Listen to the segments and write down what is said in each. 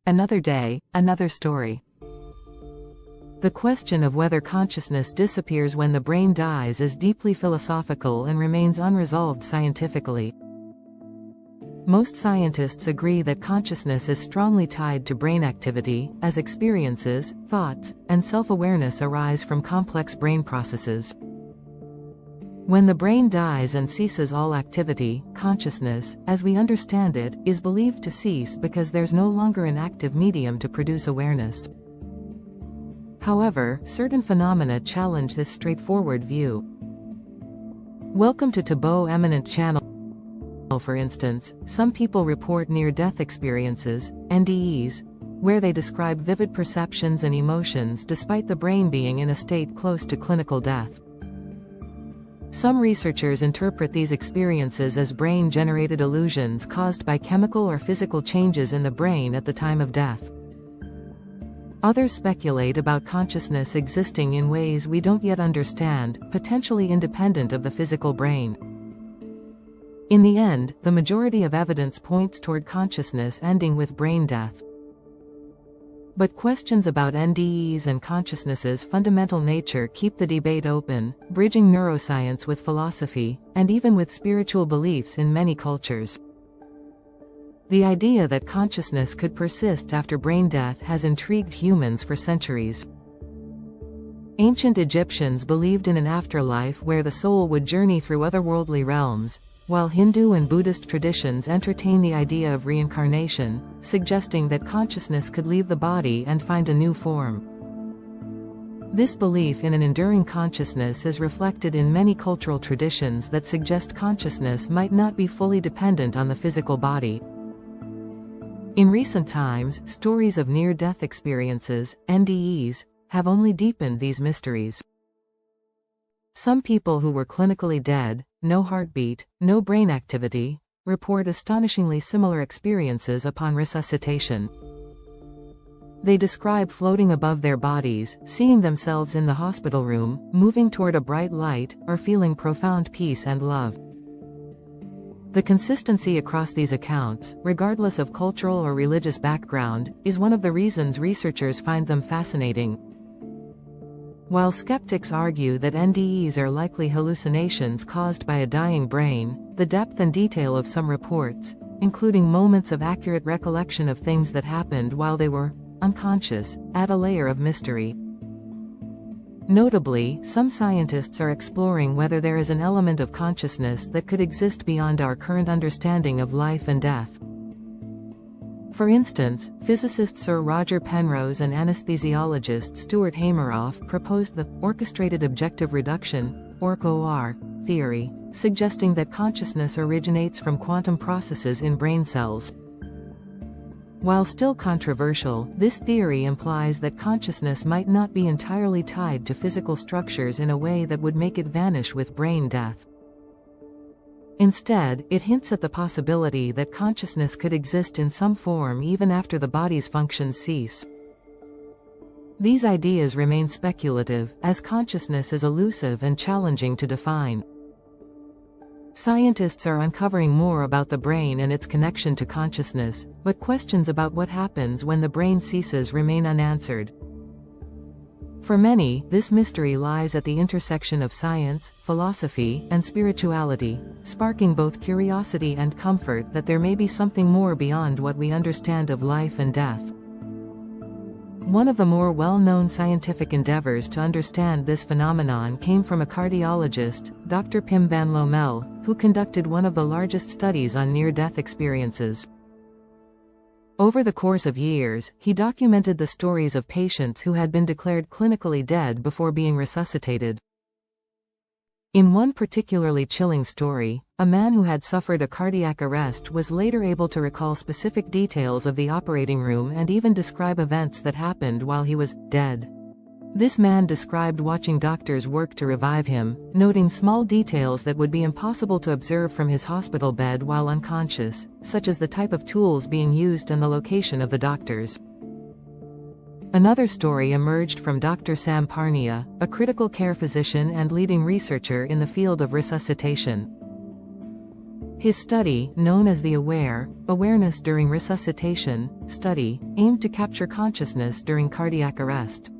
Another day, another story. The question of whether consciousness disappears when the brain dies is deeply philosophical and remains unresolved scientifically. Most scientists agree that consciousness is strongly tied to brain activity, as experiences, thoughts, and self-awareness arise from complex brain processes. When the brain dies and ceases all activity, consciousness, as we understand it, is believed to cease because there's no longer an active medium to produce awareness. However, certain phenomena challenge this straightforward view. Welcome to Tabo Eminent Channel. For instance, some people report near-death experiences, NDEs, where they describe vivid perceptions and emotions despite the brain being in a state close to clinical death. Some researchers interpret these experiences as brain-generated illusions caused by chemical or physical changes in the brain at the time of death. Others speculate about consciousness existing in ways we don't yet understand, potentially independent of the physical brain. In the end, the majority of evidence points toward consciousness ending with brain death. But questions about NDEs and consciousness's fundamental nature keep the debate open, bridging neuroscience with philosophy, and even with spiritual beliefs in many cultures. The idea that consciousness could persist after brain death has intrigued humans for centuries. Ancient Egyptians believed in an afterlife where the soul would journey through otherworldly realms, while Hindu and Buddhist traditions entertain the idea of reincarnation, suggesting that consciousness could leave the body and find a new form. This belief in an enduring consciousness is reflected in many cultural traditions that suggest consciousness might not be fully dependent on the physical body. In recent times, stories of near-death experiences, NDEs, have only deepened these mysteries. Some people who were clinically dead, no heartbeat, no brain activity, report astonishingly similar experiences upon resuscitation. They describe floating above their bodies, seeing themselves in the hospital room, moving toward a bright light, or feeling profound peace and love. The consistency across these accounts, regardless of cultural or religious background, is one of the reasons researchers find them fascinating. While skeptics argue that NDEs are likely hallucinations caused by a dying brain, the depth and detail of some reports, including moments of accurate recollection of things that happened while they were unconscious, add a layer of mystery. Notably, some scientists are exploring whether there is an element of consciousness that could exist beyond our current understanding of life and death. For instance, physicist Sir Roger Penrose and anesthesiologist Stuart Hameroff proposed the orchestrated objective reduction, OR, theory, suggesting that consciousness originates from quantum processes in brain cells. While still controversial, this theory implies that consciousness might not be entirely tied to physical structures in a way that would make it vanish with brain death. Instead, it hints at the possibility that consciousness could exist in some form even after the body's functions cease. These ideas remain speculative, as consciousness is elusive and challenging to define. Scientists are uncovering more about the brain and its connection to consciousness, but questions about what happens when the brain ceases remain unanswered. For many, this mystery lies at the intersection of science, philosophy, and spirituality, sparking both curiosity and comfort that there may be something more beyond what we understand of life and death. One of the more well-known scientific endeavors to understand this phenomenon came from a cardiologist, Dr. Pim van Lommel, who conducted one of the largest studies on near-death experiences. Over the course of years, he documented the stories of patients who had been declared clinically dead before being resuscitated. In one particularly chilling story, a man who had suffered a cardiac arrest was later able to recall specific details of the operating room and even describe events that happened while he was dead. This man described watching doctors work to revive him, noting small details that would be impossible to observe from his hospital bed while unconscious, such as the type of tools being used and the location of the doctors. Another story emerged from Dr. Sam Parnia, a critical care physician and leading researcher in the field of resuscitation. His study, known as the Awareness During Resuscitation study, aimed to capture consciousness during cardiac arrest.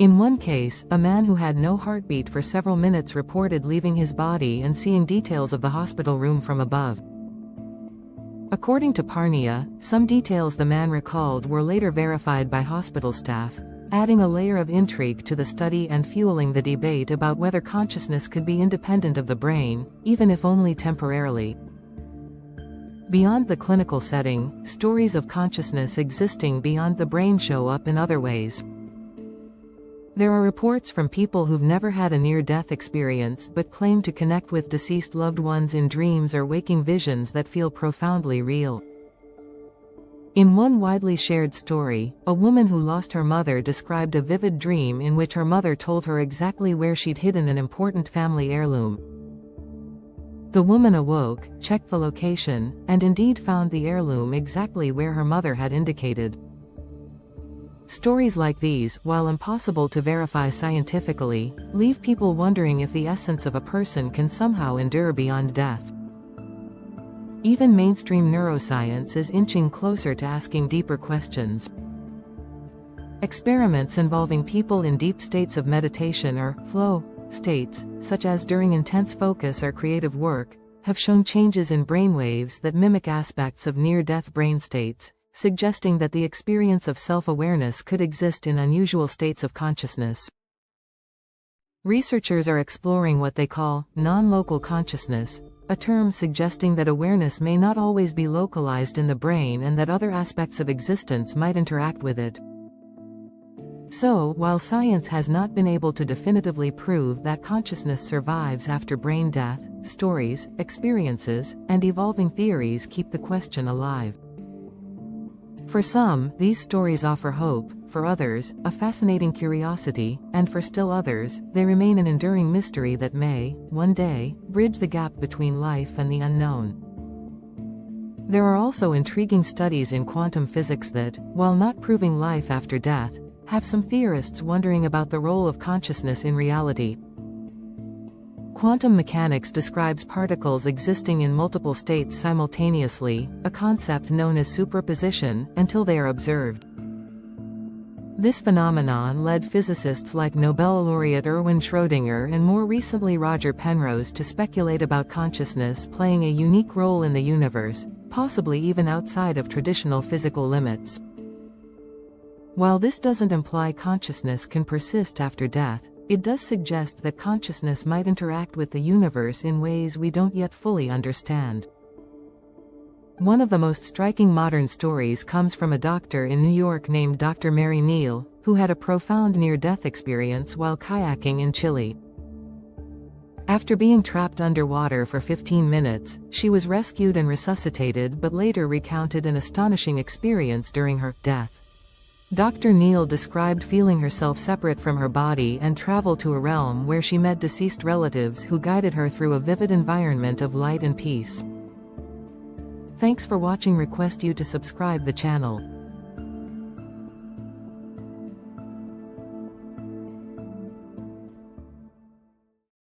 In one case, a man who had no heartbeat for several minutes reported leaving his body and seeing details of the hospital room from above. According to Parnia, some details the man recalled were later verified by hospital staff, adding a layer of intrigue to the study and fueling the debate about whether consciousness could be independent of the brain, even if only temporarily. Beyond the clinical setting, stories of consciousness existing beyond the brain show up in other ways. There are reports from people who've never had a near-death experience but claim to connect with deceased loved ones in dreams or waking visions that feel profoundly real. In one widely shared story, a woman who lost her mother described a vivid dream in which her mother told her exactly where she'd hidden an important family heirloom. The woman awoke, checked the location, and indeed found the heirloom exactly where her mother had indicated. Stories like these, while impossible to verify scientifically, leave people wondering if the essence of a person can somehow endure beyond death. Even mainstream neuroscience is inching closer to asking deeper questions. Experiments involving people in deep states of meditation or flow states, such as during intense focus or creative work, have shown changes in brainwaves that mimic aspects of near-death brain states, suggesting that the experience of self-awareness could exist in unusual states of consciousness. Researchers are exploring what they call non-local consciousness, a term suggesting that awareness may not always be localized in the brain and that other aspects of existence might interact with it. So, while science has not been able to definitively prove that consciousness survives after brain death, stories, experiences, and evolving theories keep the question alive. For some, these stories offer hope, for others, a fascinating curiosity, and for still others, they remain an enduring mystery that may, one day, bridge the gap between life and the unknown. There are also intriguing studies in quantum physics that, while not proving life after death, have some theorists wondering about the role of consciousness in reality. Quantum mechanics describes particles existing in multiple states simultaneously, a concept known as superposition, until they are observed. This phenomenon led physicists like Nobel laureate Erwin Schrödinger and more recently Roger Penrose to speculate about consciousness playing a unique role in the universe, possibly even outside of traditional physical limits. While this doesn't imply consciousness can persist after death, it does suggest that consciousness might interact with the universe in ways we don't yet fully understand. One of the most striking modern stories comes from a doctor in New York named Dr. Mary Neal, who had a profound near-death experience while kayaking in Chile. After being trapped underwater for 15 minutes, she was rescued and resuscitated but later recounted an astonishing experience during her death. Dr. Neal described feeling herself separate from her body and travel to a realm where she met deceased relatives who guided her through a vivid environment of light and peace. Thanks for watching. Request you to subscribe the channel.